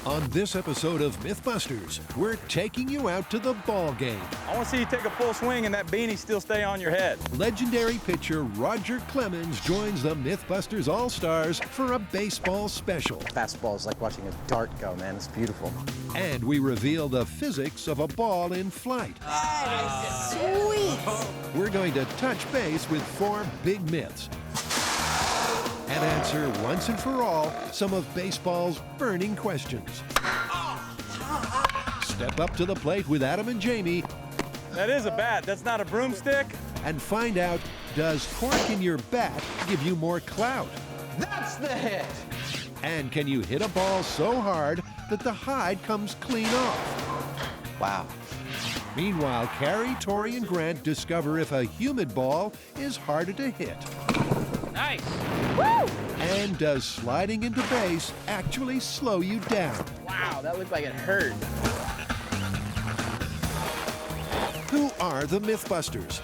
On this episode of MythBusters, we're taking you out to the ball game. I want to see you take a full swing and that beanie still stay on your head. Legendary pitcher Roger Clemens joins the MythBusters All-Stars for a baseball special. Fastball is like watching a dart go, man. It's beautiful. And we reveal the physics of a ball in flight. Sweet! We're going to touch base with 4 big myths and answer once and for all some of baseball's burning questions. Step up to the plate with Adam and Jamie That is a bat. That's not a broomstick. and find out, does cork in your bat give you more clout? That's the hit! And can you hit a ball so hard that the hide comes clean off? Wow. Meanwhile, Carrie, Tori, and Grant discover if a humid ball is harder to hit. Nice. Woo! And does sliding into base actually slow you down? Wow, that looked like it hurt. Who are the MythBusters?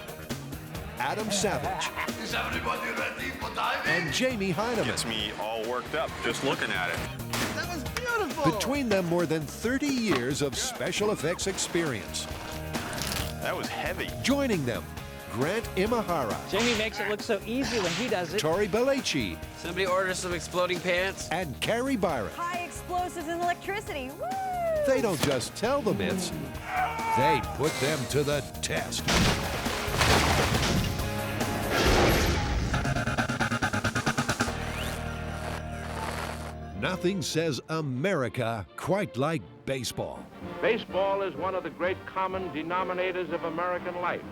Adam Savage Is everybody ready for diving? and Jamie Heineman. Gets me all worked up just looking at it. That was beautiful! Between them, more than 30 years of special effects experience. That was heavy. Joining them, Grant Imahara, Jamie makes it look so easy when he does it. Tori Belleci, Somebody order some exploding pants. and Carrie Byron. High explosives and electricity. Woo! They don't just tell the myths, they put them to the test. Nothing says America quite like baseball. Baseball is one of the great common denominators of American life.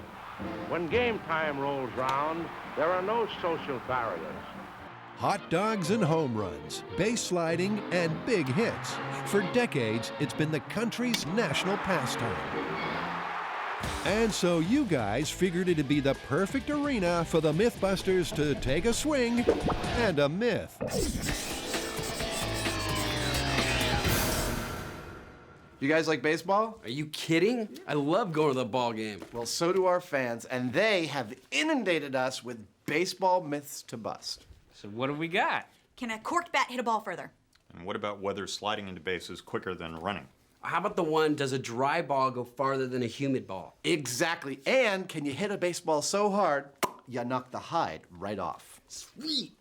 When game time rolls round, there are no social barriers. Hot dogs and home runs, base sliding, and big hits. For decades, it's been the country's national pastime. And so you guys figured it'd be the perfect arena for the MythBusters to take a swing and a myth. You guys like baseball? Are you kidding? I love going to the ball game. Well, so do our fans, and they have inundated us with baseball myths to bust. So what do we got? Can a corked bat hit a ball further? And what about whether sliding into base is quicker than running? How about the one, does a dry ball go farther than a humid ball? Exactly. And can you hit a baseball so hard, you knock the hide right off? Sweet.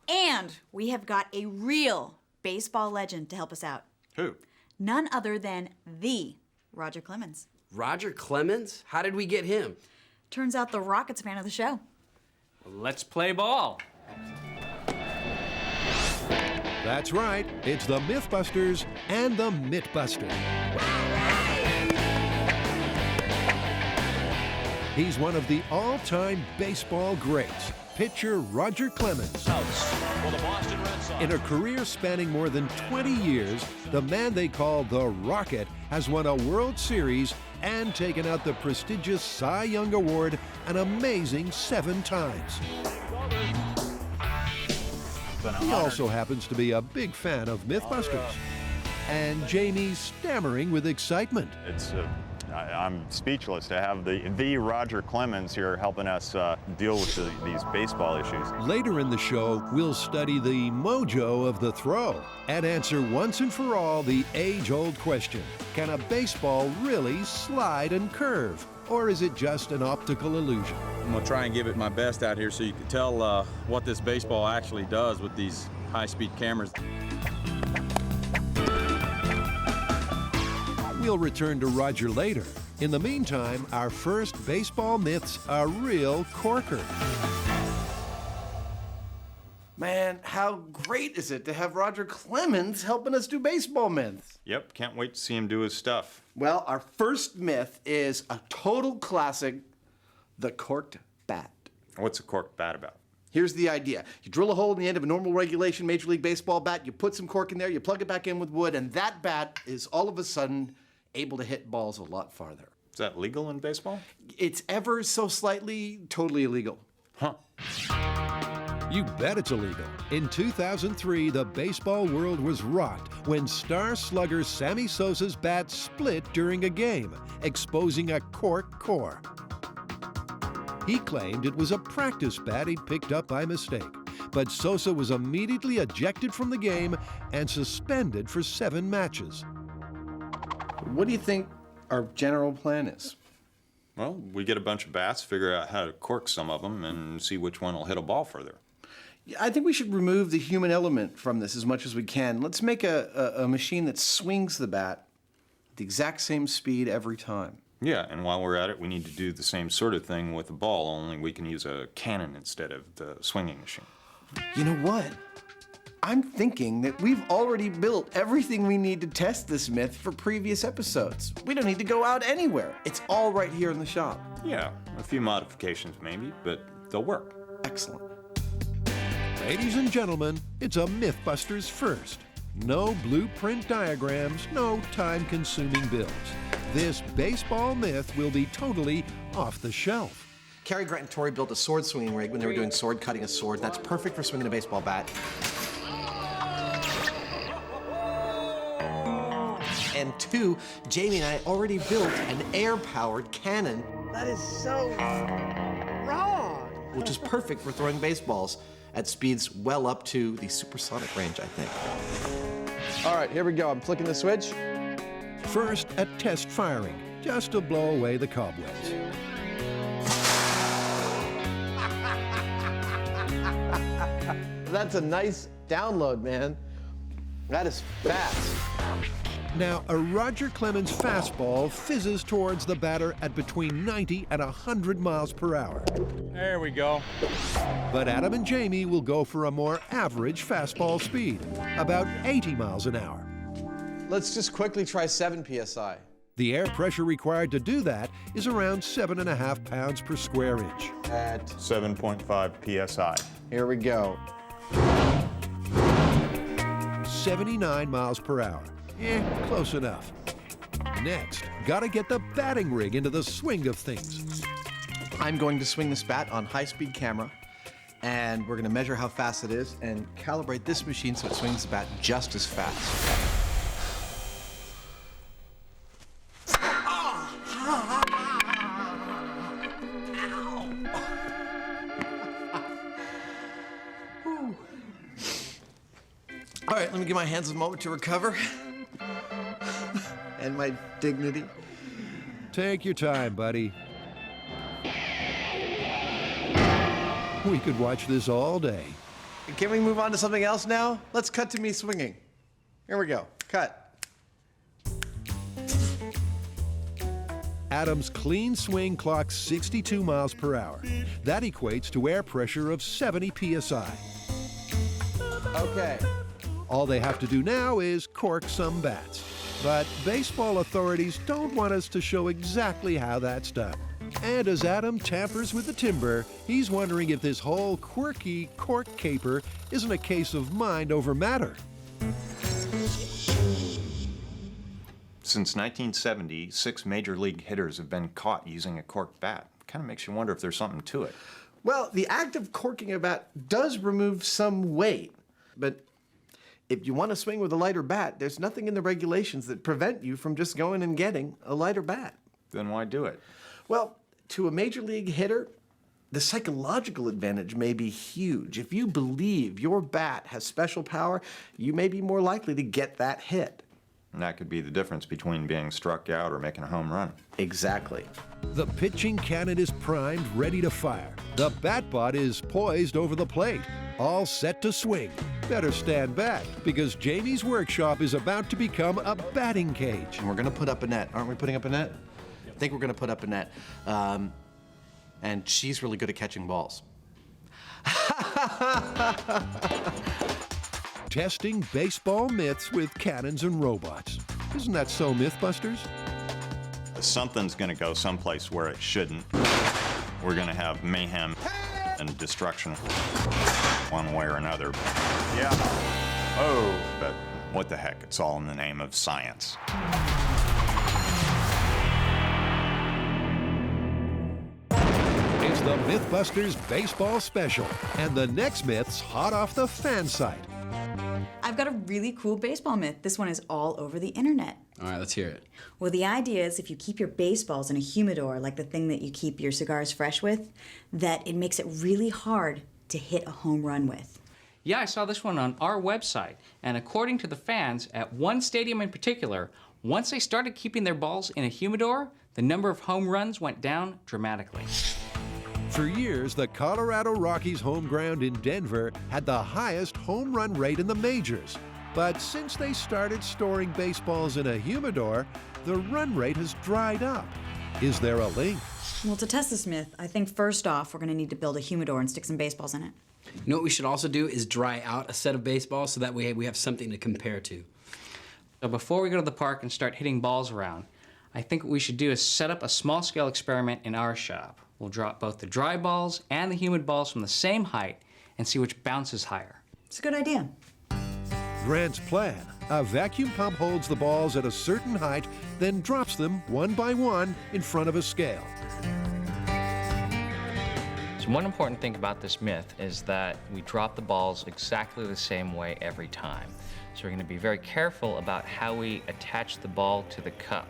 And we have got a real baseball legend to help us out. Who? None other than the Roger Clemens. Roger Clemens? How did we get him? Turns out the Rockets fan of the show. Well, let's play ball. That's right, it's the MythBusters and the MythBuster. He's one of the all-time baseball greats, pitcher Roger Clemens. In a career spanning more than 20 years, the man they call the Rocket has won a World Series and taken out the prestigious Cy Young Award an amazing 7 times. He also happens to be a big fan of MythBusters. And Jamie's stammering with excitement. I'm speechless to have the Roger Clemens here helping us deal with these baseball issues. Later in the show, we'll study the mojo of the throw and answer once and for all the age-old question. Can a baseball really slide and curve? Or is it just an optical illusion? I'm gonna try and give it my best out here so you can tell what this baseball actually does with these high-speed cameras. We'll return to Roger later. In the meantime, our first baseball myth's a real corker. Man, how great is it to have Roger Clemens helping us do baseball myths? Yep, can't wait to see him do his stuff. Well, our first myth is a total classic, the corked bat. What's a cork bat about? Here's the idea. You drill a hole in the end of a normal regulation Major League Baseball bat, you put some cork in there, you plug it back in with wood, and that bat is all of a sudden able to hit balls a lot farther. Is that legal in baseball? It's ever so slightly totally illegal. Huh. You bet it's illegal. In 2003, the baseball world was rocked when star slugger Sammy Sosa's bat split during a game, exposing a cork core. He claimed it was a practice bat he'd picked up by mistake. but Sosa was immediately ejected from the game and suspended for 7 matches. What do you think our general plan is? Well, we get a bunch of bats, figure out how to cork some of them, and see which one will hit a ball further. I think we should remove the human element from this as much as we can. Let's make a machine that swings the bat at the exact same speed every time. Yeah, and while we're at it, we need to do the same sort of thing with the ball, only we can use a cannon instead of the swinging machine. You know what? I'm thinking that we've already built everything we need to test this myth for previous episodes. We don't need to go out anywhere. It's all right here in the shop. Yeah, a few modifications maybe, but they'll work. Excellent. Ladies and gentlemen, it's a MythBusters first. No blueprint diagrams, no time-consuming builds. This baseball myth will be totally off the shelf. Cary Grant and Tori built a sword swinging rig when they were doing sword cutting a sword. That's perfect for swinging a baseball bat. And 2, Jamie and I already built an air-powered cannon. That is so wrong. Which is perfect for throwing baseballs at speeds well up to the supersonic range, I think. All right, here we go. I'm flicking the switch. First, at test firing, just to blow away the cobwebs. That's a nice download, man. That is fast. Now, a Roger Clemens fastball fizzes towards the batter at between 90 and 100 miles per hour. There we go. But Adam and Jamie will go for a more average fastball speed, about 80 miles an hour. Let's just quickly try 7 PSI. The air pressure required to do that is around 7.5 pounds per square inch. At 7.5 psi. here we go. 79 miles per hour. Close enough. Next, gotta get the batting rig into the swing of things. I'm going to swing this bat on high-speed camera, and we're going to measure how fast it is and calibrate this machine so it swings the bat just as fast. All right, let me give my hands a moment to recover. And my dignity. Take your time, buddy. We could watch this all day. Can we move on to something else now? Let's cut to me swinging. Here we go. Cut. Adam's clean swing clocks 62 miles per hour. That equates to air pressure of 70 psi. Okay. All they have to do now is cork some bats. But baseball authorities don't want us to show exactly how that's done. And as Adam tampers with the timber, he's wondering if this whole quirky cork caper isn't a case of mind over matter. Since 1970, 6 major league hitters have been caught using a cork bat. Kind of makes you wonder if there's something to it. Well, the act of corking a bat does remove some weight, but if you want to swing with a lighter bat, there's nothing in the regulations that prevent you from just going and getting a lighter bat. Then why do it? Well, to a major league hitter, the psychological advantage may be huge. If you believe your bat has special power, you may be more likely to get that hit. And that could be the difference between being struck out or making a home run. Exactly. The pitching cannon is primed, ready to fire. The bat bot is poised over the plate, all set to swing. Better stand back, because Jamie's workshop is about to become a batting cage. And we're going to put up a net. Aren't we putting up a net? I think we're going to put up a net. And she's really good at catching balls. Testing baseball myths with cannons and robots. Isn't that so, MythBusters? Something's going to go someplace where it shouldn't. We're going to have mayhem and destruction one way or another. Yeah. Oh, but what the heck? It's all in the name of science. It's the MythBusters Baseball Special, and the next myth's hot off the fan site. I've got a really cool baseball myth. This one is all over the internet. All right, let's hear it. Well, the idea is if you keep your baseballs in a humidor, like the thing that you keep your cigars fresh with, that it makes it really hard to hit a home run with. Yeah, I saw this one on our website. And according to the fans, at one stadium in particular, once they started keeping their balls in a humidor, the number of home runs went down dramatically. For years, the Colorado Rockies' home ground in Denver had the highest home run rate in the majors. But since they started storing baseballs in a humidor, the run rate has dried up. Is there a link? Well, to test this myth, I think first off, we're going to need to build a humidor and stick some baseballs in it. You know what we should also do is dry out a set of baseballs so that way we have something to compare to. So before we go to the park and start hitting balls around, I think what we should do is set up a small-scale experiment in our shop. We'll drop both the dry balls and the humid balls from the same height and see which bounces higher. It's a good idea. Grant's plan: a vacuum pump holds the balls at a certain height, then drops them one by one in front of a scale. So one important thing about this myth is that we drop the balls exactly the same way every time. So we're going to be very careful about how we attach the ball to the cup,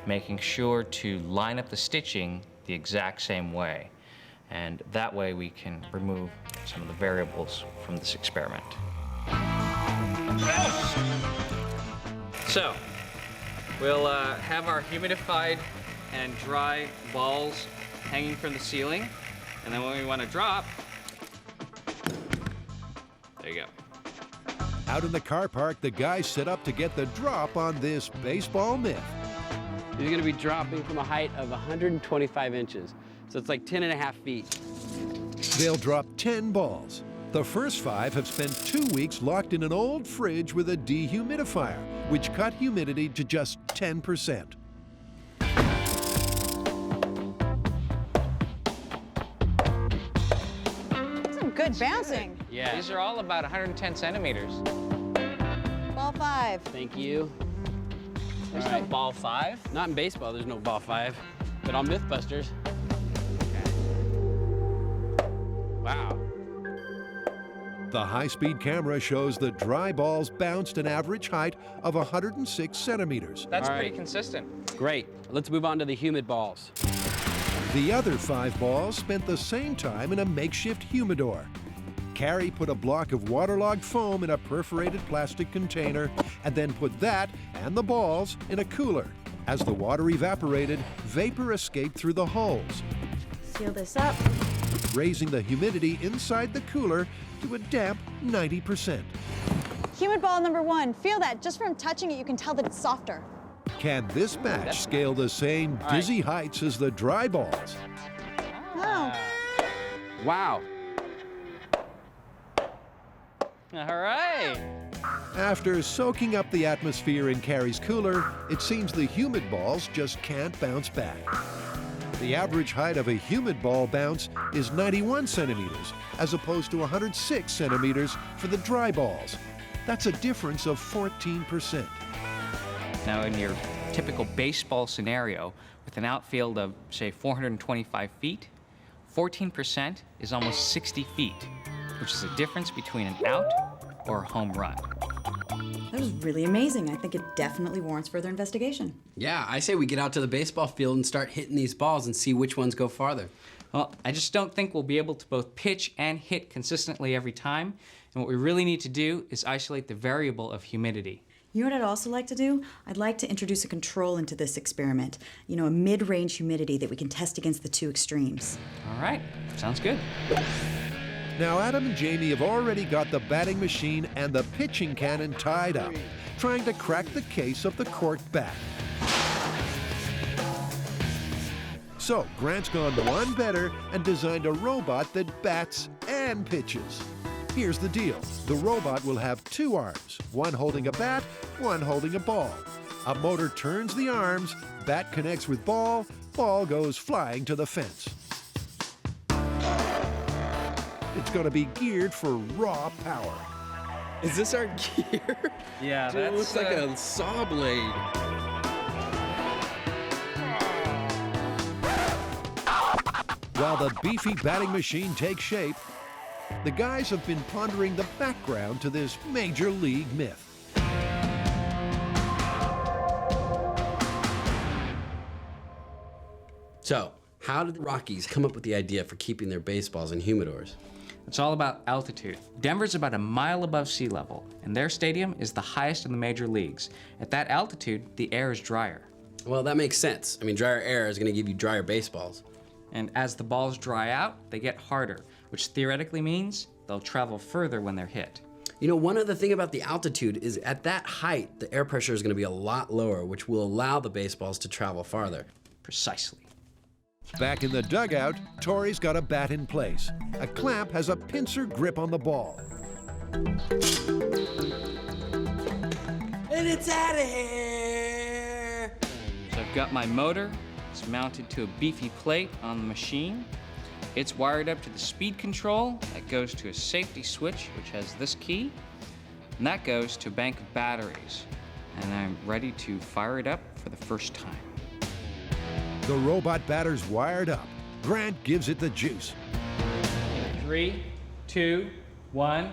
making sure to line up the stitching the exact same way. And that way we can remove some of the variables from this experiment. So, we'll have our humidified and dry balls hanging from the ceiling. And then when we want to drop, there you go. Out in the car park, the guys set up to get the drop on this baseball myth. You're going to be dropping from a height of 125 inches. So it's like 10.5 feet. They'll drop 10 balls. The first 5 have spent 2 weeks locked in an old fridge with a dehumidifier, which cut humidity to just 10%. Some good bouncing. Yeah. These are all about 110 centimeters. Ball 5. Thank you. There's no ball 5? Not in baseball, there's no ball 5. But on MythBusters. Wow. The high-speed camera shows the dry balls bounced an average height of 106 centimeters. That's pretty consistent. Great. Let's move on to the humid balls. The other 5 balls spent the same time in a makeshift humidor. Carrie put a block of waterlogged foam in a perforated plastic container and then put that and the balls in a cooler. As the water evaporated, vapor escaped through the holes, Seal this up. raising the humidity inside the cooler to a damp 90%. Humid ball number 1. Feel that. Just from touching it, you can tell that it's softer. Can this batch scale the same dizzy heights as the dry balls? Oh. Wow. All right. After soaking up the atmosphere in Carrie's cooler, it seems the humid balls just can't bounce back. The average height of a humid ball bounce is 91 centimeters, as opposed to 106 centimeters for the dry balls. That's a difference of 14%. Now, in your typical baseball scenario, with an outfield of, say, 425 feet, 14% is almost 60 feet, which is a difference between an out or a home run. That was really amazing. I think it definitely warrants further investigation. Yeah, I say we get out to the baseball field and start hitting these balls and see which ones go farther. Well, I just don't think we'll be able to both pitch and hit consistently every time. And what we really need to do is isolate the variable of humidity. You know what I'd also like to do? I'd like to introduce a control into this experiment. You know, a mid-range humidity that we can test against the 2 extremes. All right, sounds good. Now, Adam and Jamie have already got the batting machine and the pitching cannon tied up, trying to crack the case of the Cork bat. So, Grant's gone one better and designed a robot that bats and pitches. Here's the deal. The robot will have 2 arms, one holding a bat, one holding a ball. A motor turns the arms, bat connects with ball, ball goes flying to the fence. It's going to be geared for raw power. Is this our gear? Yeah, Dude, it looks like a saw blade. While the beefy batting machine takes shape, the guys have been pondering the background to this major league myth. So, how did the Rockies come up with the idea for keeping their baseballs in humidors? It's all about altitude. Denver's about a mile above sea level, and their stadium is the highest in the major leagues. At that altitude, the air is drier. Well, that makes sense. I mean, drier air is going to give you drier baseballs. And as the balls dry out, they get harder, which theoretically means they'll travel further when they're hit. You know, one other thing about the altitude is at that height, the air pressure is going to be a lot lower, which will allow the baseballs to travel farther. Precisely. Back in the dugout, Torrey's got a bat in place. A clamp has a pincer grip on the ball. And it's out of here! So I've got my motor. It's mounted to a beefy plate on the machine. It's wired up to the speed control. That goes to a safety switch, which has this key. And that goes to a bank of batteries. And I'm ready to fire it up for the first time. The robot batter's wired up. Grant gives it the juice. 3, 2, 1.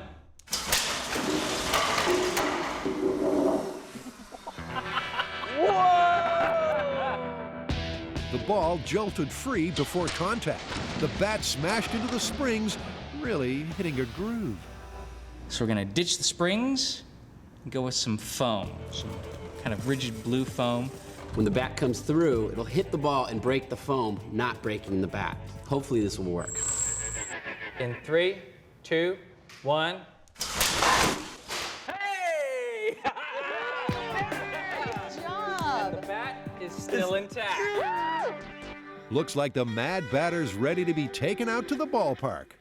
The ball jolted free before contact. The bat smashed into the springs, really hitting a groove. So we're gonna ditch the springs and go with some foam, some kind of rigid blue foam. When the bat comes through, it'll hit the ball and break the foam, not breaking the bat. Hopefully this will work. In 3, 2, 1. Hey! Good job! The bat is still intact. Looks like the mad batter's ready to be taken out to the ballpark.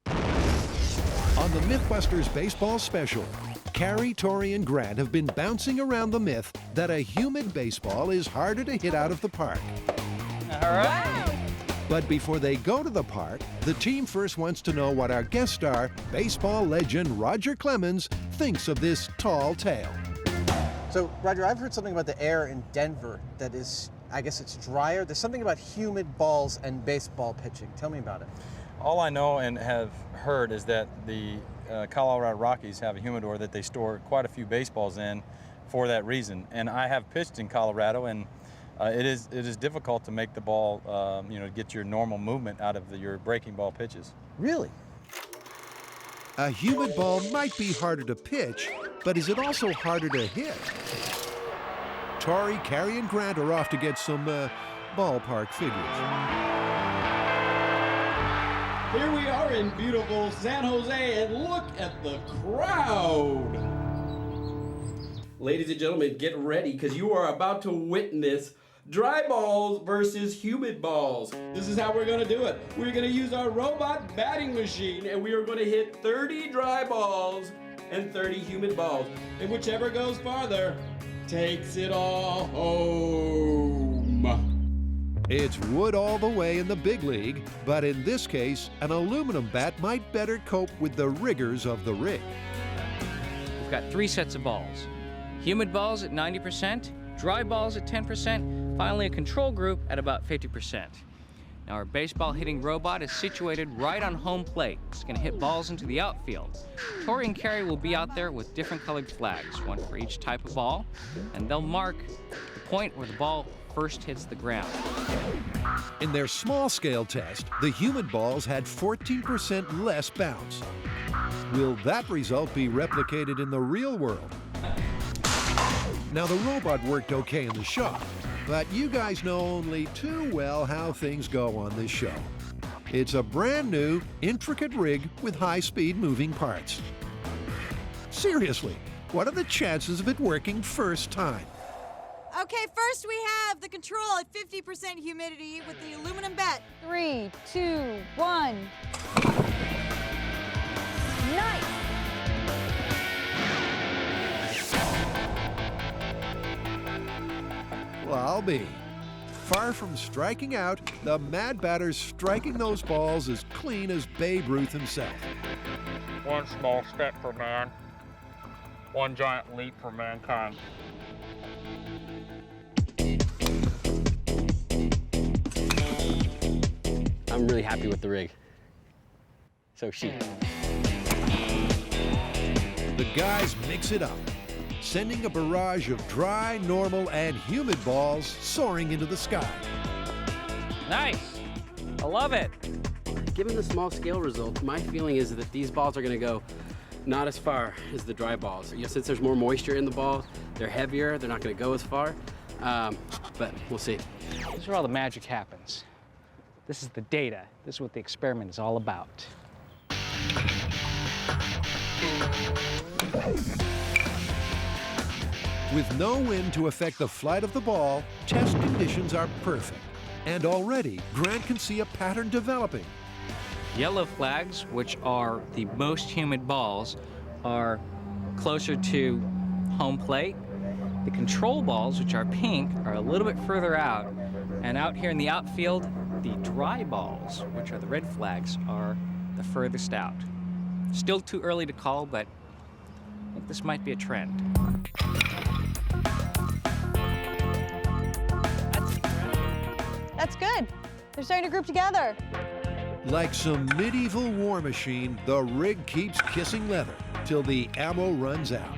On the MythBusters baseball special, Carrie, Torrey, and Grant have been bouncing around the myth that a humid baseball is harder to hit out of the park. All right. But before they go to the park, the team first wants to know what our guest star, baseball legend Roger Clemens, thinks of this tall tale. So, Roger, I've heard something about the air in Denver that is, I guess it's drier. There's something about humid balls and baseball pitching. Tell me about it. All I know and have heard is that the Colorado Rockies have a humidor that they store quite a few baseballs in for that reason. And I have pitched in Colorado, and it is difficult to make the ball, get your normal movement out of your breaking ball pitches. Really? A humid ball might be harder to pitch, but is it also harder to hit? Torrey, Carrie, and Grant are off to get some ballpark figures. Here we are in beautiful San Jose, and look at the crowd. Ladies and gentlemen, get ready, because you are about to witness dry balls versus humid balls. This is how we're going to do it. We're going to use our robot batting machine, and we are going to hit 30 dry balls and 30 humid balls. And whichever goes farther takes it all home. It's wood all the way in the big league, but in this case, an aluminum bat might better cope with the rigors of the rig. We've got 3 sets of balls. Humid balls at 90%, dry balls at 10%, finally a control group at about 50%. Now our baseball hitting robot is situated right on home plate. It's gonna hit balls into the outfield. Torrey and Carrie will be out there with different colored flags, one for each type of ball, and they'll mark the point where the ball first hits the ground. In their small-scale test, the humid balls had 14% less bounce. Will that result be replicated in the real world? Now, the robot worked okay in the shop, but you guys know only too well how things go on this show. It's a brand new, intricate rig with high-speed moving parts. Seriously, what are the chances of it working first time? Okay, first we have the control at 50% humidity with the aluminum bat. 3, 2, 1. Nice! Well, I'll be. Far from striking out, the mad batter's striking those balls as clean as Babe Ruth himself. One small step for man, one giant leap for mankind. I'm really happy with the rig. So chic. The guys mix it up, sending a barrage of dry, normal, and humid balls soaring into the sky. Nice. I love it. Given the small scale result, my feeling is that these balls are going to go not as far as the dry balls. You know, since there's more moisture in the ball, they're heavier, they're not going to go as far, but we'll see. This is where all the magic happens. This is the data. This is what the experiment is all about. With no wind to affect the flight of the ball, test conditions are perfect. And already, Grant can see a pattern developing. Yellow flags, which are the most humid balls, are closer to home plate. The control balls, which are pink, are a little bit further out. And out here in the outfield, the dry balls, which are the red flags, are the furthest out. Still too early to call, but I think this might be a trend. That's good. They're starting to group together. Like some medieval war machine, the rig keeps kissing leather till the ammo runs out.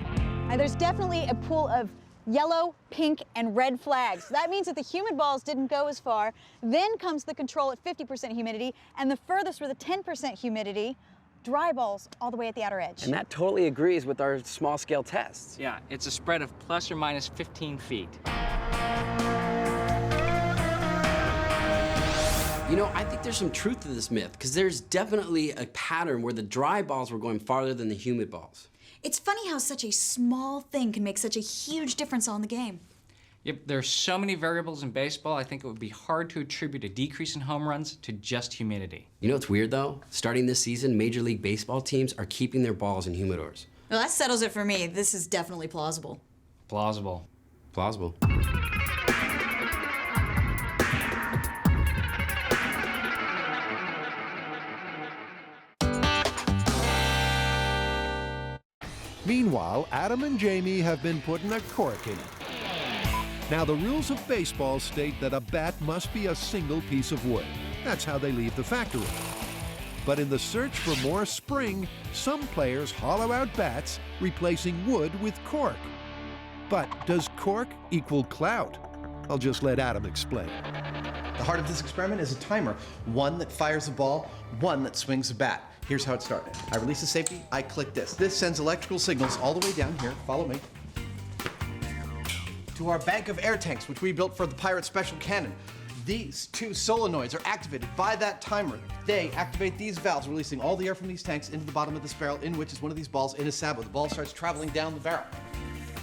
There's definitely a pool of yellow, pink, and red flags. That means that the humid balls didn't go as far. Then comes the control at 50% humidity, and the furthest with a 10% humidity, dry balls all the way at the outer edge. And that totally agrees with our small scale tests. Yeah, it's a spread of plus or minus 15 feet. You know, I think there's some truth to this myth, because there's definitely a pattern where the dry balls were going farther than the humid balls. It's funny how such a small thing can make such a huge difference on the game. Yep, there are so many variables in baseball, I think it would be hard to attribute a decrease in home runs to just humidity. You know what's weird, though? Starting this season, Major League Baseball teams are keeping their balls in humidors. Well, that settles it for me. This is definitely plausible. Plausible. Plausible. Meanwhile, Adam and Jamie have been putting a cork in it. Now, the rules of baseball state that a bat must be a single piece of wood. That's how they leave the factory. But in the search for more spring, some players hollow out bats, replacing wood with cork. But does cork equal clout? I'll just let Adam explain. The heart of this experiment is a timer. One that fires a ball, one that swings a bat. Here's how it started. I release the safety, I click this. This sends electrical signals all the way down here, follow me, to our bank of air tanks, which we built for the Pirate Special Cannon. These two solenoids are activated by that timer. They activate these valves, releasing all the air from these tanks into the bottom of this barrel, in which is one of these balls in a sabot. The ball starts traveling down the barrel.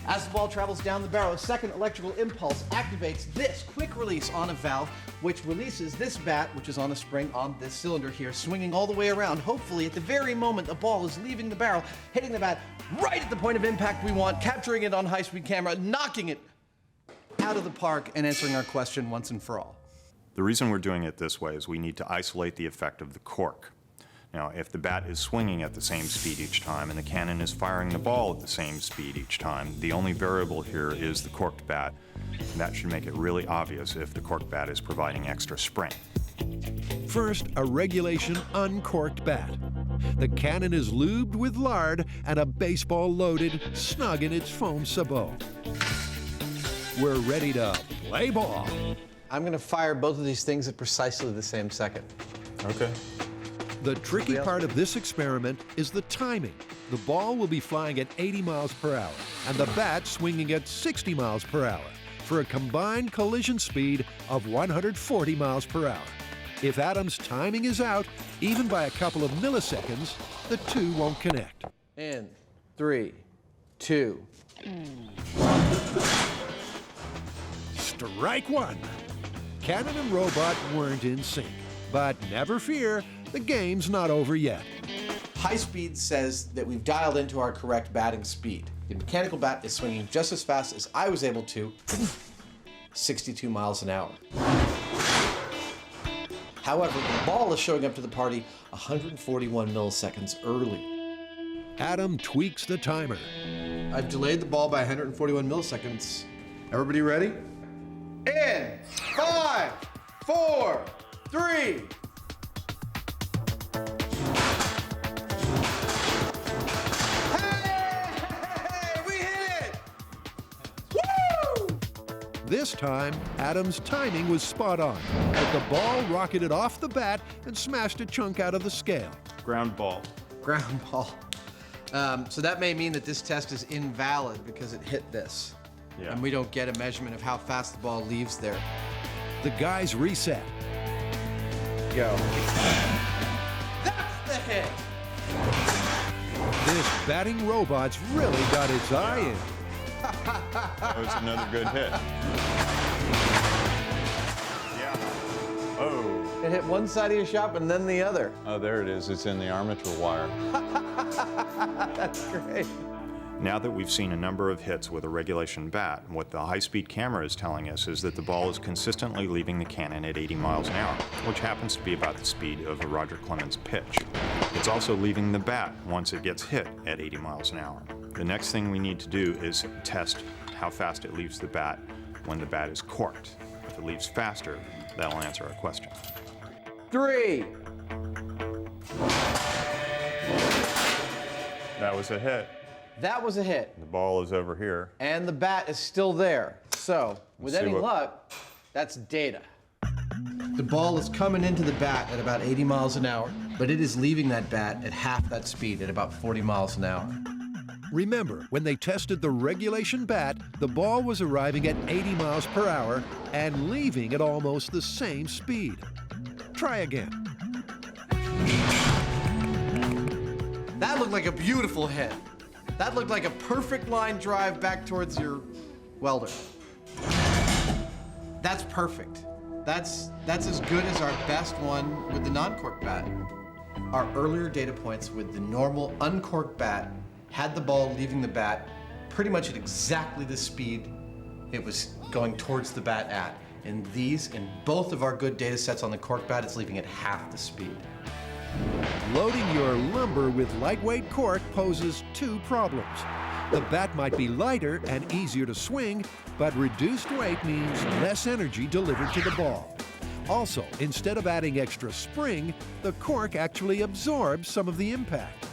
As the ball travels down the barrel, a second electrical impulse activates this quick release on a valve, which releases this bat, which is on a spring on this cylinder here, swinging all the way around. Hopefully, at the very moment the ball is leaving the barrel, hitting the bat right at the point of impact we want, capturing it on high-speed camera, knocking it out of the park, and answering our question once and for all. The reason we're doing it this way is we need to isolate the effect of the cork. Now, if the bat is swinging at the same speed each time and the cannon is firing the ball at the same speed each time, the only variable here is the corked bat. And that should make it really obvious if the corked bat is providing extra spring. First, a regulation uncorked bat. The cannon is lubed with lard and a baseball loaded, snug in its foam sabot. We're ready to play ball. I'm going to fire both of these things at precisely the same second. Okay. The tricky part of this experiment is the timing. The ball will be flying at 80 miles per hour and the bat swinging at 60 miles per hour for a combined collision speed of 140 miles per hour. If Adam's timing is out, even by a couple of milliseconds, the two won't connect. In 3, 2. Strike one. Cannon and robot weren't in sync, but never fear, the game's not over yet. High speed says that we've dialed into our correct batting speed. The mechanical bat is swinging just as fast as I was able to, 62 miles an hour. However, the ball is showing up to the party 141 milliseconds early. Adam tweaks the timer. I've delayed the ball by 141 milliseconds. Everybody ready? In 5, 4, 3. This time, Adam's timing was spot on, but the ball rocketed off the bat and smashed a chunk out of the scale. Ground ball. Ground ball. So that may mean that this test is invalid because it hit this. Yeah. And we don't get a measurement of how fast the ball leaves there. The guys reset. Go. That's the hit! This batting robot's really got its eye in. That was another good hit. Yeah. Oh. It hit one side of your shop and then the other. Oh, there it is. It's in the armature wire. That's great. Now that we've seen a number of hits with a regulation bat, what the high-speed camera is telling us is that the ball is consistently leaving the cannon at 80 miles an hour, which happens to be about the speed of a Roger Clemens pitch. It's also leaving the bat once it gets hit at 80 miles an hour. The next thing we need to do is test how fast it leaves the bat when the bat is corked. If it leaves faster, that'll answer our question. 3. That was a hit. That was a hit. The ball is over here. And the bat is still there. So, with any luck, that's data. The ball is coming into the bat at about 80 miles an hour, but it is leaving that bat at half that speed, at about 40 miles an hour. Remember, when they tested the regulation bat, the ball was arriving at 80 miles per hour and leaving at almost the same speed. Try again. That looked like a beautiful hit. That looked like a perfect line drive back towards your welder. That's perfect. That's as good as our best one with the non-cork bat. Our earlier data points with the normal uncorked bat had the ball leaving the bat pretty much at exactly the speed it was going towards the bat at. In both of our good data sets on the cork bat, it's leaving at half the speed. Loading your lumber with lightweight cork poses two problems. The bat might be lighter and easier to swing, but reduced weight means less energy delivered to the ball. Also, instead of adding extra spring, the cork actually absorbs some of the impact.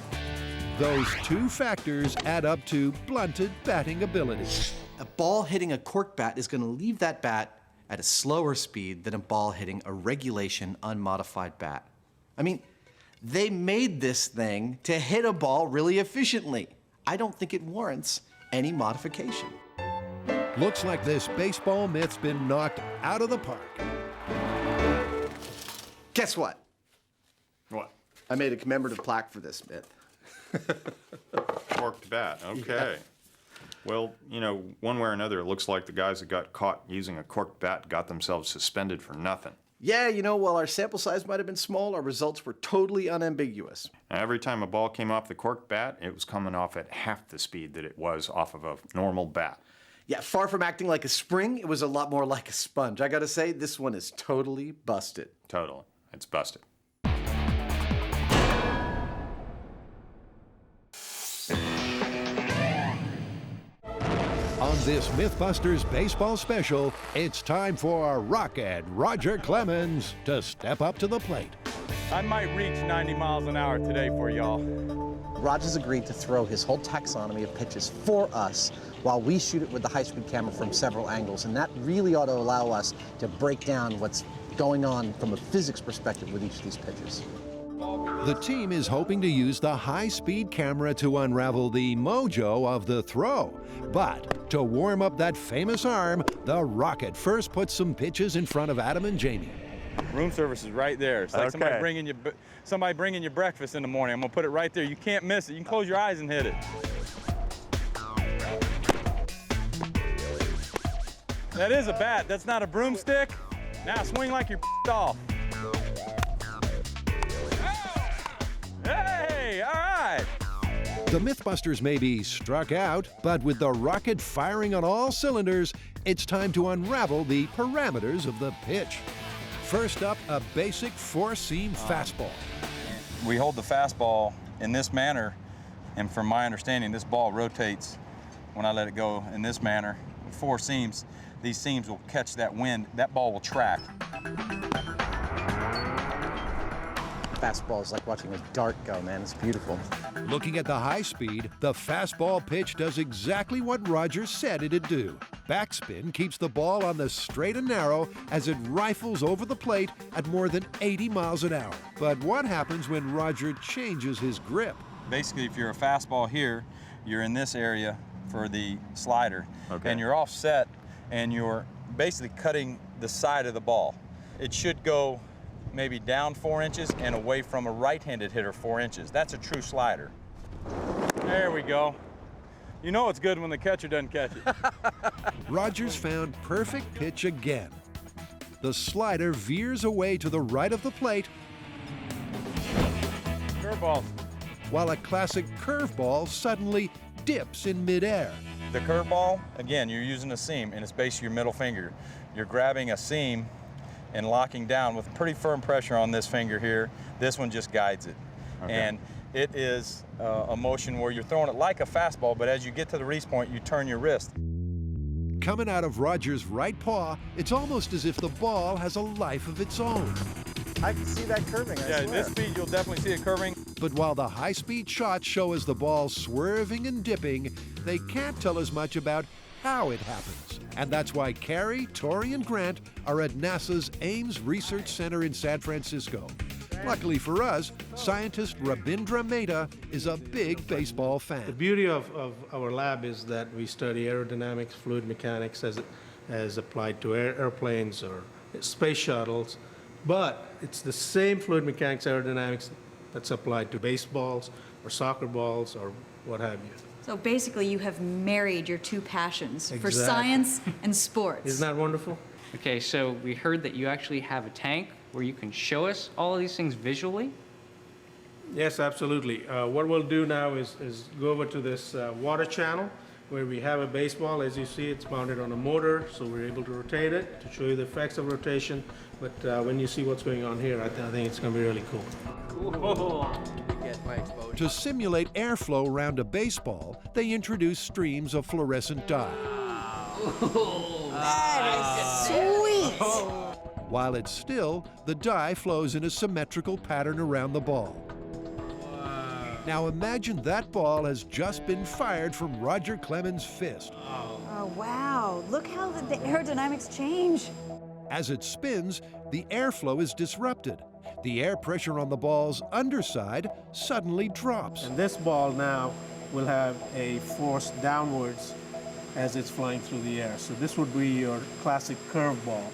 Those two factors add up to blunted batting ability. A ball hitting a cork bat is going to leave that bat at a slower speed than a ball hitting a regulation unmodified bat. I mean, they made this thing to hit a ball really efficiently. I don't think it warrants any modification. Looks like this baseball myth's been knocked out of the park. Guess what? What? I made a commemorative plaque for this myth. Corked bat, okay. Well, you know, one way or another, it looks like the guys that got caught using a corked bat got themselves suspended for nothing. Yeah, you know, while our sample size might have been small, our results were totally unambiguous. Every time a ball came off the corked bat, it was coming off at half the speed that it was off of a normal bat. Yeah, far from acting like a spring, it was a lot more like a sponge. I gotta say, this one is totally busted. Totally. It's busted. On this MythBusters baseball special, it's time for Rocket Roger Clemens to step up to the plate. I might reach 90 miles an hour today for y'all. Roger's agreed to throw his whole taxonomy of pitches for us while we shoot it with the high-speed camera from several angles, and that really ought to allow us to break down what's going on from a physics perspective with each of these pitches. The team is hoping to use the high-speed camera to unravel the mojo of the throw. But to warm up that famous arm, the Rocket first puts some pitches in front of Adam and Jamie. Room service is right there. It's like somebody bringing you breakfast in the morning. I'm gonna put it right there. You can't miss it. You can close your eyes and hit it. That is a bat. That's not a broomstick. Now swing like you're off. Hey, all right. The MythBusters may be struck out, but with the Rocket firing on all cylinders, it's time to unravel the parameters of the pitch. First up, a basic four-seam fastball. We hold the fastball in this manner, and from my understanding, this ball rotates when I let it go in this manner. With four seams, these seams will catch that wind. That ball will track. fastball is like watching a dart go, man. It's beautiful. Looking at the high speed, the fastball pitch does exactly what Roger said it'd do. Backspin keeps the ball on the straight and narrow as it rifles over the plate at more than 80 miles an hour. But what happens when Roger changes his grip? Basically, if you're a fastball here, you're in this area for the slider, and you're offset, and you're basically cutting the side of the ball. It should go maybe down 4 inches and away from a right-handed hitter 4 inches. That's a true slider. There we go. You know it's good when the catcher doesn't catch it. Roger's found perfect pitch again. The slider veers away to the right of the plate, Curveball. while a classic curveball suddenly dips in midair. The curveball, again, you're using a seam, and it's basically your middle finger. You're grabbing a seam and locking down with pretty firm pressure on this finger here. This one just guides it. And it is a motion where you're throwing it like a fastball, but as you get to the release point, you turn your wrist. Coming out of Roger's right paw, it's almost as if the ball has a life of its own. I can see that curving, I swear. This speed, you'll definitely see it curving. But while the high-speed shots show us the ball swerving and dipping, they can't tell us much about how it happens. And that's why Carrie, Tori, and Grant are at NASA's Ames Research Center in San Francisco. Luckily for us, scientist Rabindra Mehta is a big baseball fan. The beauty of our lab is that we study aerodynamics, fluid mechanics as applied to airplanes or space shuttles, but it's the same fluid mechanics, aerodynamics that's applied to baseballs or soccer balls or what have you. So basically, you have married your two passions for Exactly. science and sports. Isn't that wonderful? Okay, so we heard that you actually have a tank where you can show us all of these things visually. Yes, absolutely. What we'll do now is go over to this water channel where we have a baseball. As you see, it's mounted on a motor, so we're able to rotate it to show you the effects of rotation. But when you see what's going on here, I think it's going to be really cool. To simulate airflow around a baseball, they introduce streams of fluorescent dye. That is sweet. While it's still, the dye flows in a symmetrical pattern around the ball. Now imagine that ball has just been fired from Roger Clemens' fist. Oh, wow. Look how the aerodynamics change. As it spins, the airflow is disrupted. The air pressure on the ball's underside suddenly drops. And this ball now will have a force downwards as it's flying through the air. So this would be your classic curve ball.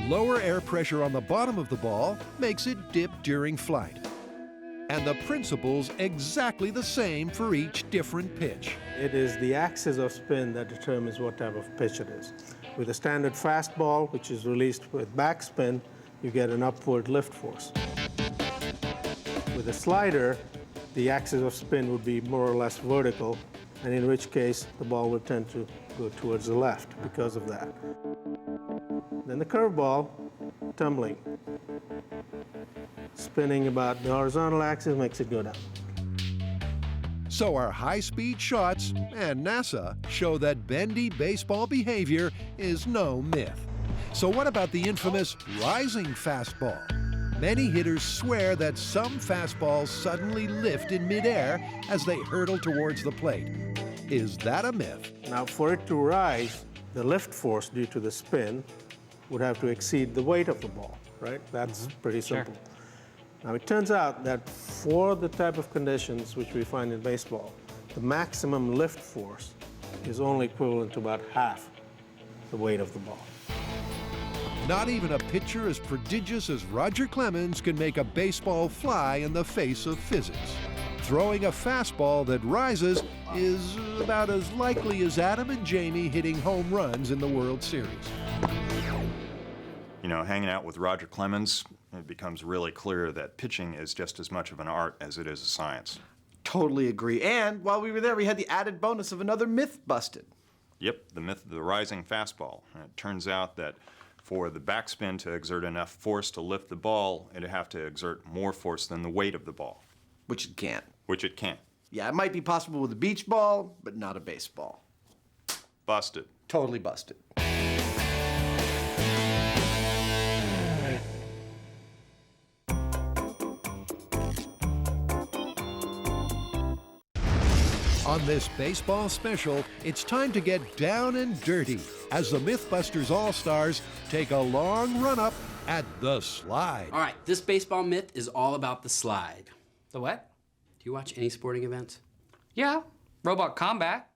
Lower air pressure on the bottom of the ball makes it dip during flight. And the principle's exactly the same for each different pitch. It is the axis of spin that determines what type of pitch it is. With a standard fastball, which is released with backspin, you get an upward lift force. With a slider, the axis of spin would be more or less vertical, and in which case the ball would tend to go towards the left because of that. Then the curveball, tumbling. Spinning about the horizontal axis makes it go down. So our high-speed shots and NASA show that bendy baseball behavior is no myth. So what about the infamous rising fastball? Many hitters swear that some fastballs suddenly lift in midair as they hurtle towards the plate. Is that a myth? Now, for it to rise, the lift force due to the spin would have to exceed the weight of the ball, right? That's pretty simple. Sure. Now, it turns out that for the type of conditions which we find in baseball, the maximum lift force is only equivalent to about half the weight of the ball. Not even a pitcher as prodigious as Roger Clemens can make a baseball fly in the face of physics. Throwing a fastball that rises is about as likely as Adam and Jamie hitting home runs in the World Series. You know, hanging out with Roger Clemens, it becomes really clear that pitching is just as much of an art as it is a science. Totally agree. And while we were there, we had the added bonus of another myth busted. Yep, the myth of the rising fastball. And it turns out that for the backspin to exert enough force to lift the ball, it'd have to exert more force than the weight of the ball. Which it can't. Which it can't. Yeah, it might be possible with a beach ball, but not a baseball. Busted. Totally busted. On this baseball special, it's time to get down and dirty as the MythBusters All-Stars take a long run-up at the slide. All right, this baseball myth is all about the slide. The what? Do you watch any sporting events? Yeah, robot combat.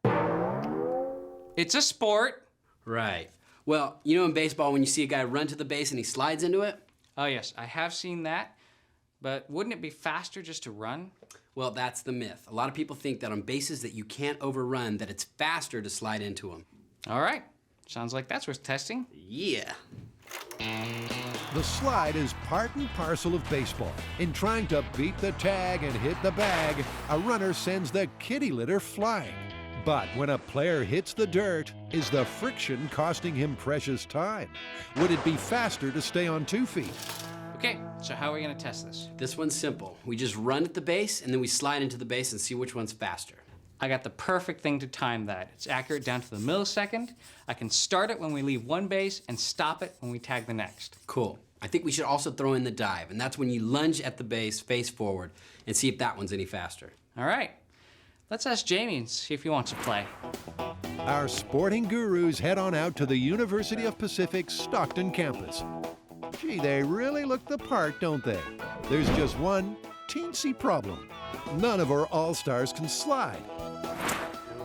It's a sport. Right. Well, you know in baseball when you see a guy run to the base and he slides into it? Oh yes, I have seen that. But wouldn't it be faster just to run? Well, that's the myth. A lot of people think that on bases that you can't overrun, that it's faster to slide into them. All right. Sounds like that's worth testing. Yeah. The slide is part and parcel of baseball. In trying to beat the tag and hit the bag, a runner sends the kitty litter flying. But when a player hits the dirt, is the friction costing him precious time? Would it be faster to stay on 2 feet? Okay, so how are we gonna test this? This one's simple. We just run at the base and then we slide into the base and see which one's faster. I got the perfect thing to time that. It's accurate down to the millisecond. I can start it when we leave one base and stop it when we tag the next. Cool. I think we should also throw in the dive, and that's when you lunge at the base face forward and see if that one's any faster. All right. Let's ask Jamie and see if he wants to play. Our sporting gurus head on out to the University of Pacific's Stockton campus. Gee, they really look the part, don't they? There's just one teensy problem. None of our All-Stars can slide.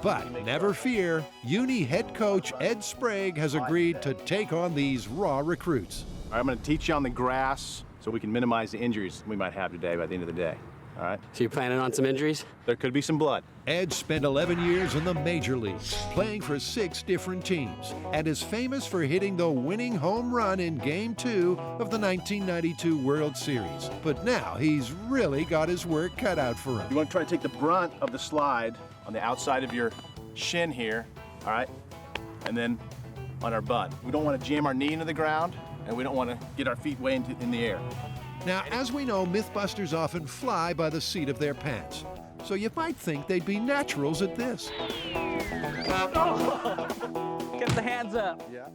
But never fear, Uni head coach Ed Sprague has agreed to take on these raw recruits. All right, I'm going to teach you on the grass so we can minimize the injuries we might have today by the end of the day. All right? So you're planning on some injuries? There could be some blood. Ed spent 11 years in the major leagues, playing for 6 different teams, and is famous for hitting the winning home run in Game 2 of the 1992 World Series. But now he's really got his work cut out for him. You want to try to take the brunt of the slide on the outside of your shin here, all right? And then on our butt. We don't want to jam our knee into the ground, and we don't want to get our feet way in the air. Now, as we know, MythBusters often fly by the seat of their pants. So you might think they'd be naturals at this. Get the hands up. Yeah.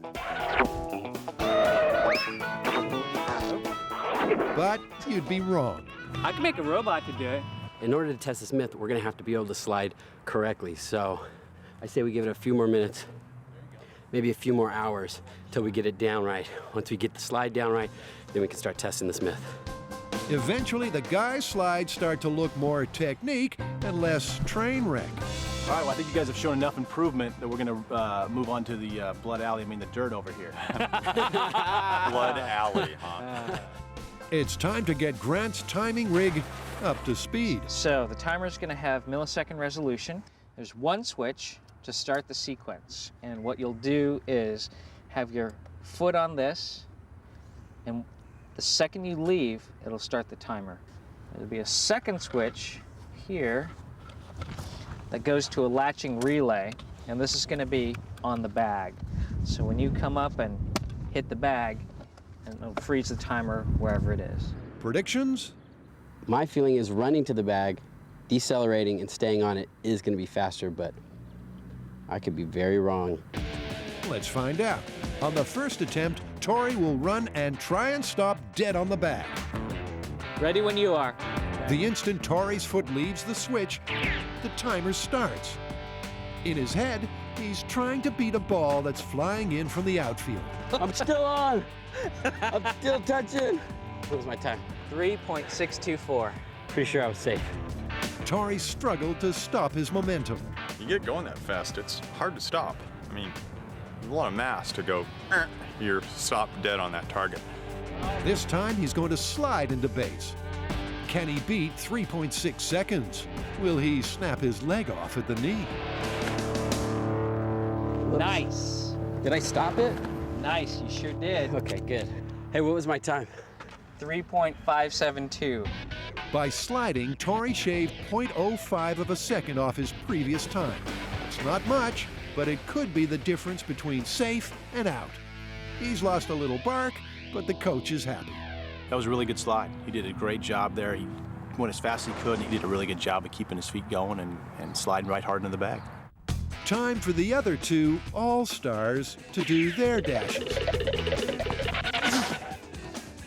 But you'd be wrong. I can make a robot to do it. In order to test this myth, we're gonna have to be able to slide correctly. So I say we give it a few more minutes, maybe a few more hours till we get it down right. Once we get the slide down right, then we can start testing this myth. Eventually, the guys' slides start to look more technique and less train wreck. All right, well, I think you guys have shown enough improvement that we're going to move on to the blood alley, the dirt over here. Blood alley, huh? It's time to get Grant's timing rig up to speed. So the timer's going to have millisecond resolution. There's one switch to start the sequence. And what you'll do is have your foot on this, and the second you leave, it'll start the timer. There'll be a second switch here that goes to a latching relay, and this is going to be on the bag. So when you come up and hit the bag, and it'll freeze the timer wherever it is. Predictions? My feeling is running to the bag, decelerating, and staying on it is going to be faster, but I could be very wrong. Let's find out. On the first attempt, Tori will run and try and stop dead on the bag. Ready when you are. The instant Tori's foot leaves the switch, the timer starts. In his head, he's trying to beat a ball that's flying in from the outfield. I'm still on. I'm still touching. What was my time? 3.624. Pretty sure I was safe. Tori struggled to stop his momentum. You get going that fast, it's hard to stop. I mean, a lot of mass to go, you're stopped dead on that target. This time, he's going to slide into base. Can he beat 3.6 seconds? Will he snap his leg off at the knee? Nice. Did I stop it? Nice, you sure did. Okay, good. Hey, what was my time? 3.572. By sliding, Tori shaved 0.05 of a second off his previous time. It's not much, but it could be the difference between safe and out. He's lost a little bark, but the coach is happy. That was a really good slide. He did a great job there. He went as fast as he could, and he did a really good job of keeping his feet going and sliding right hard into the bag. Time for the other two All-Stars to do their dashes.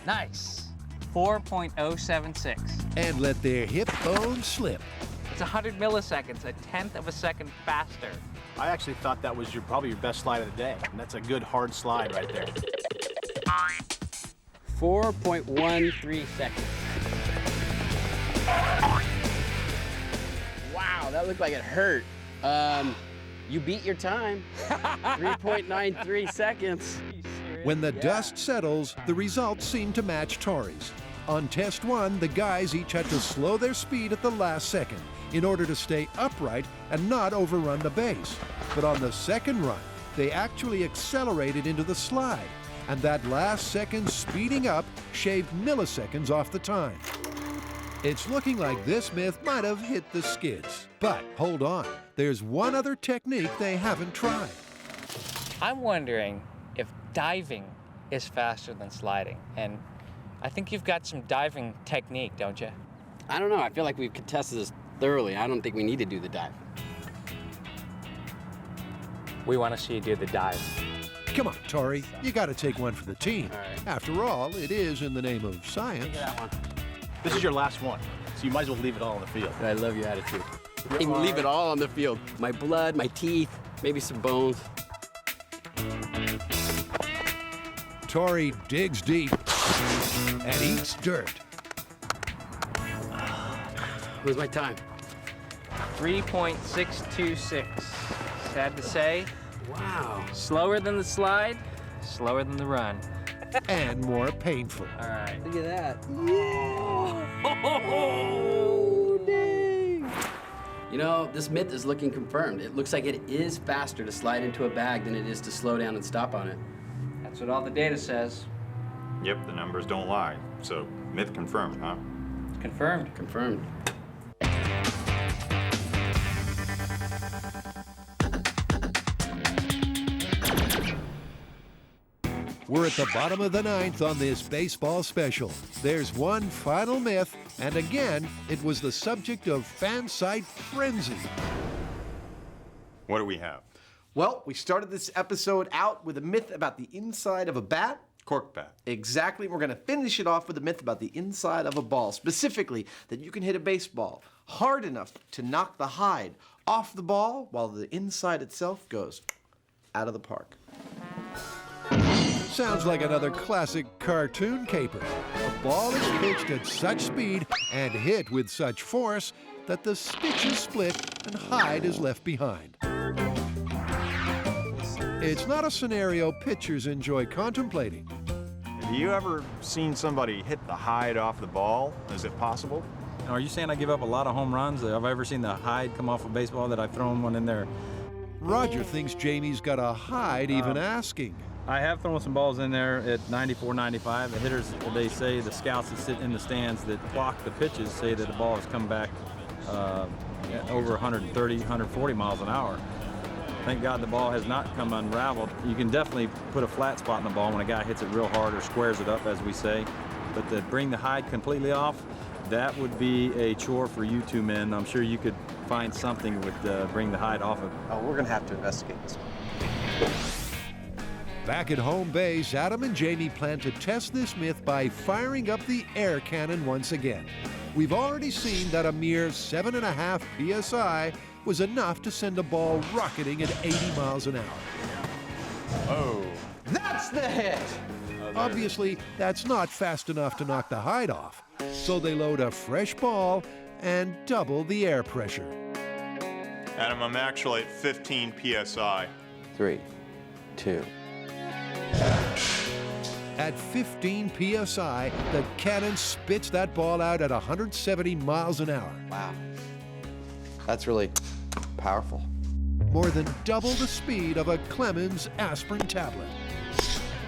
Nice. 4.076. And let their hip bone slip. It's It's 100 milliseconds, a tenth of a second faster. I actually thought that was probably your best slide of the day. And that's a good hard slide right there. 4.13 seconds. Wow, that looked like it hurt. You beat your time. 3.93 seconds. When the dust settles, the results seem to match Tori's. On test 1, the guys each had to slow their speed at the last second in order to stay upright and not overrun the base. But on the second run, they actually accelerated into the slide, and that last second speeding up shaved milliseconds off the time. It's looking like this myth might have hit the skids. But hold on, there's one other technique they haven't tried. I'm wondering if diving is faster than sliding. And I think you've got some diving technique, don't you? I don't know. I feel like we've contested this thoroughly. I don't think we need to do the dive. We want to see you do the dive. Come on, Tori, you got to take one for the team. After all, it is in the name of science. This is your last one, so you might as well leave it all on the field. I love your attitude. Even leave it all on the field. My blood, my teeth, maybe some bones. Tori digs deep and eats dirt. Where's my time? 3.626. Sad to say. Wow. Slower than the slide, slower than the run. And more painful. All right. Look at that. Yeah! Oh, dang! You know, this myth is looking confirmed. It looks like it is faster to slide into a bag than it is to slow down and stop on it. That's what all the data says. Yep, the numbers don't lie. So, myth confirmed, huh? Confirmed. Confirmed. We're at the bottom of the 9th on this baseball special. There's one final myth, and again, it was the subject of fan site frenzy. What do we have? Well, we started this episode out with a myth about the inside of a bat. Cork bat. Exactly. We're going to finish it off with a myth about the inside of a ball, specifically that you can hit a baseball hard enough to knock the hide off the ball while the inside itself goes out of the park. Sounds like another classic cartoon caper. A ball is pitched at such speed and hit with such force that the stitch is split and hide is left behind. It's not a scenario pitchers enjoy contemplating. Have you ever seen somebody hit the hide off the ball? Is it possible? Are you saying I give up a lot of home runs? Have I ever seen the hide come off a baseball that I've thrown one in there? Roger thinks Jamie's got a hide even asking. I have thrown some balls in there at 94, 95. The hitters, they say, the scouts that sit in the stands that clock the pitches say that the ball has come back over 130, 140 miles an hour. Thank God the ball has not come unraveled. You can definitely put a flat spot in the ball when a guy hits it real hard or squares it up, as we say. But to bring the hide completely off, that would be a chore for you two men. I'm sure you could find something with bring the hide off of. Oh, we're going to have to investigate this one. Back at home base, Adam and Jamie plan to test this myth by firing up the air cannon once again. We've already seen that a mere 7.5 psi was enough to send a ball rocketing at 80 miles an hour. Oh. That's the hit! Obviously, that's not fast enough to knock the hide off. So they load a fresh ball and double the air pressure. Adam, I'm actually at 15 psi. 3, 2. At 15 psi, the cannon spits that ball out at 170 miles an hour. Wow. That's really powerful. More than double the speed of a Clemens aspirin tablet.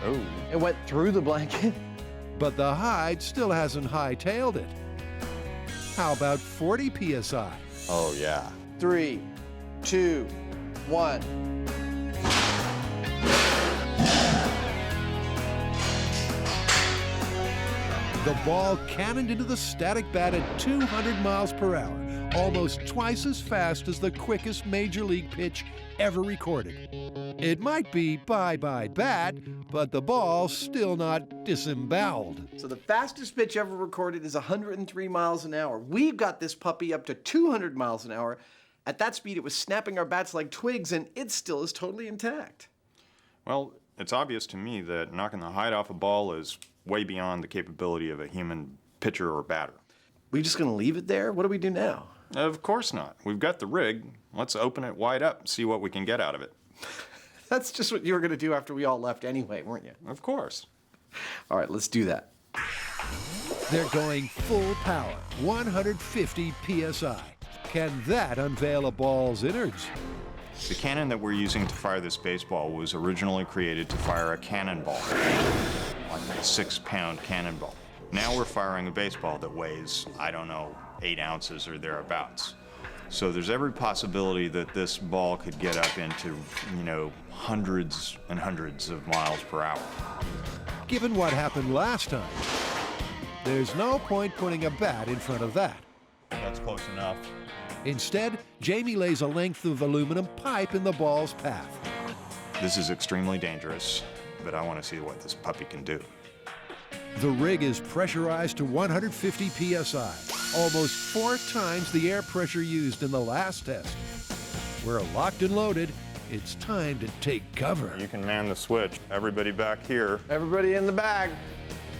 Oh. It went through the blanket. But the hide still hasn't hightailed it. How about 40 psi? Oh, yeah. 3, 2, 1. The ball cannoned into the static bat at 200 miles per hour, almost twice as fast as the quickest major league pitch ever recorded. It might be bye-bye bat, but the ball's still not disemboweled. So the fastest pitch ever recorded is 103 miles an hour. We've got this puppy up to 200 miles an hour. At that speed, it was snapping our bats like twigs, and it still is totally intact. Well, it's obvious to me that knocking the hide off a ball is way beyond the capability of a human pitcher or batter. We just gonna leave it there? What do we do now? Of course not. We've got the rig. Let's open it wide up and see what we can get out of it. That's just what you were gonna do after we all left anyway, weren't you? Of course. All right, let's do that. They're going full power, 150 PSI. Can that unveil a ball's innards? The cannon that we're using to fire this baseball was originally created to fire a cannonball, like a 6-pound cannonball. Now we're firing a baseball that weighs, I don't know, 8 ounces or thereabouts. So there's every possibility that this ball could get up into, hundreds and hundreds of miles per hour. Given what happened last time, there's no point putting a bat in front of that. That's close enough. Instead, Jamie lays a length of aluminum pipe in the ball's path. This is extremely dangerous, but I want to see what this puppy can do. The rig is pressurized to 150 PSI, almost 4 times the air pressure used in the last test. We're locked and loaded. It's time to take cover. You can man the switch. Everybody back here. Everybody in the bag.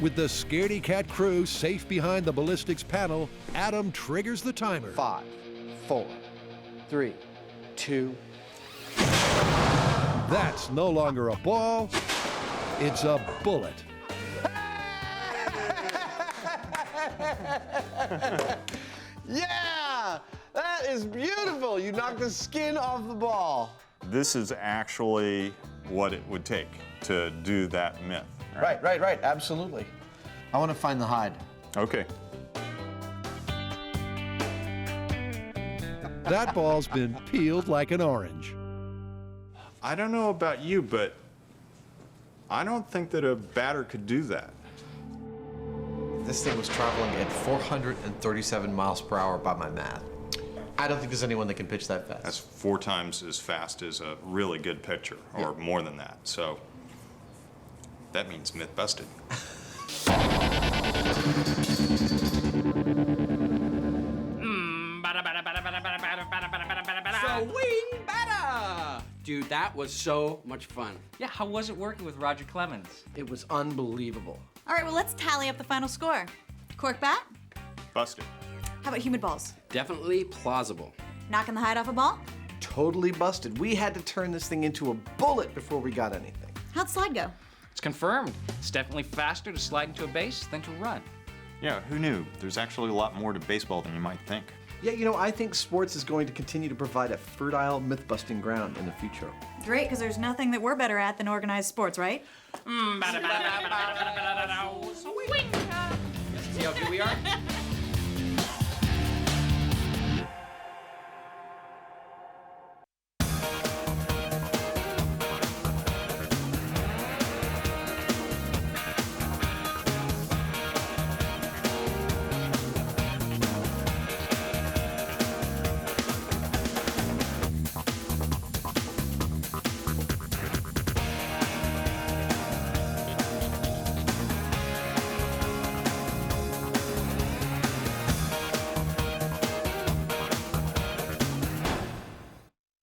With the Scaredy Cat crew safe behind the ballistics panel, Adam triggers the timer. 5, 4, 3, 2. That's no longer a ball, it's a bullet. Yeah! That is beautiful! You knocked the skin off the ball. This is actually what it would take to do that myth. Right. Absolutely. I want to find the hide. Okay. That ball's been peeled like an orange. I don't know about you, but I don't think that a batter could do that. This thing was traveling at 437 miles per hour by my math. I don't think there's anyone that can pitch that fast. That's 4 times as fast as a really good pitcher, or more than that. So that means myth busted. Swing batter! Dude, that was so much fun. Yeah, how was it working with Roger Clemens? It was unbelievable. All right, well, let's tally up the final score. Cork bat? Busted. How about humid balls? Definitely plausible. Knocking the hide off a ball? Totally busted. We had to turn this thing into a bullet before we got anything. How'd slide go? It's confirmed. It's definitely faster to slide into a base than to run. Yeah, who knew? There's actually a lot more to baseball than you might think. Yeah, I think sports is going to continue to provide a fertile myth-busting ground in the future. Great, because there's nothing that we're better at than organized sports, right? See how good we are?